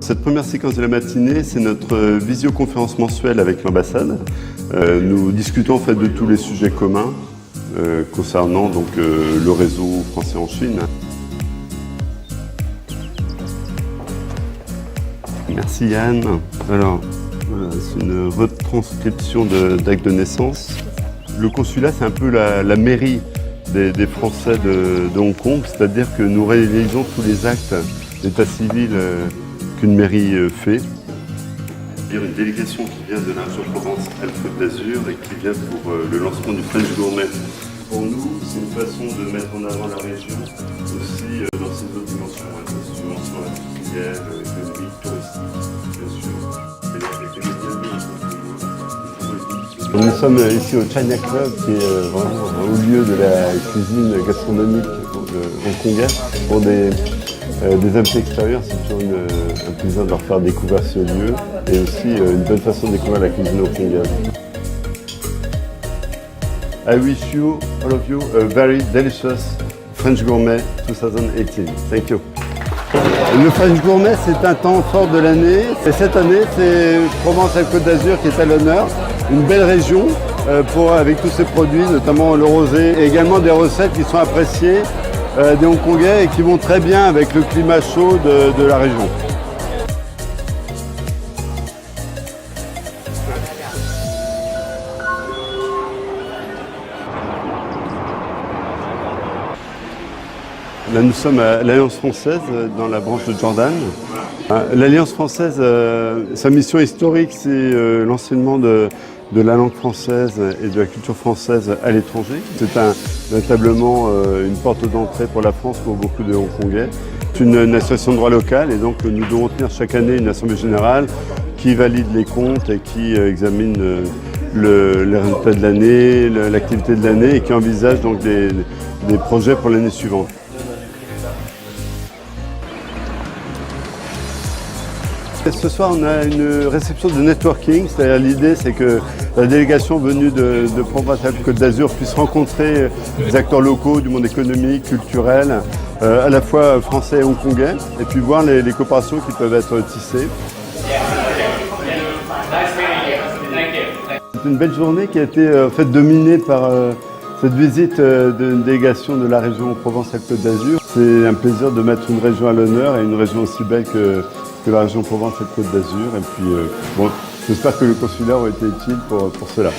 Cette première séquence de la matinée, c'est notre visioconférence mensuelle avec l'ambassade. Nous discutons en fait de tous les sujets communs concernant donc, le réseau français en Chine. Merci Yann. Alors, voilà, c'est une retranscription d'acte de naissance. Le consulat, c'est un peu la mairie des Français de Hong Kong, c'est-à-dire que nous réalisons tous les actes d'état civil qu'une mairie fait. Une délégation qui vient de la région Provence-Alpes-Côte d'Azur et qui vient pour le lancement du French Gourmet. Pour nous, c'est une façon de mettre en avant la région aussi dans ses autres dimensions, dimension industrielle, économique, touristique, bien sûr. Nous sommes ici au China Club, qui est vraiment un haut lieu de la cuisine gastronomique hongkongaise. Pour des invités extérieurs, c'est toujours un plaisir de leur faire découvrir ce lieu et aussi une bonne façon de découvrir la cuisine hongkongaise. I wish you, all of you, a very delicious French Gourmet 2018. Thank you. Le French Gourmet, c'est un temps fort de l'année. Et cette année, c'est Provence-Alpes-Côte d'Azur qui est à l'honneur. Une belle région avec tous ces produits, notamment le rosé, et également des recettes qui sont appréciées des Hongkongais et qui vont très bien avec le climat chaud de la région. Là, nous sommes à l'Alliance française, dans la branche de Jordan. L'Alliance française, sa mission historique, c'est l'enseignement de la langue française et de la culture française à l'étranger. C'est véritablement une porte d'entrée pour la France pour beaucoup de Hongkongais. C'est une association de droit local et donc nous devons tenir chaque année une assemblée générale qui valide les comptes et qui examine les résultats de l'année, l'activité de l'année et qui envisage donc des projets pour l'année suivante. Ce soir, on a une réception de networking, c'est-à-dire l'idée c'est que la délégation venue de Provence-Alpes-Côte d'Azur puisse rencontrer des acteurs locaux du monde économique, culturel, à la fois français et hongkongais, et puis voir les coopérations qui peuvent être tissées. C'est une belle journée qui a été en fait dominée par cette visite d'une délégation de la région Provence-Alpes-Côte d'Azur. C'est un plaisir de mettre une région à l'honneur et une région aussi belle que la région Provence et Côte d'Azur. Et puis, bon, j'espère que le consulat aura été utile pour cela.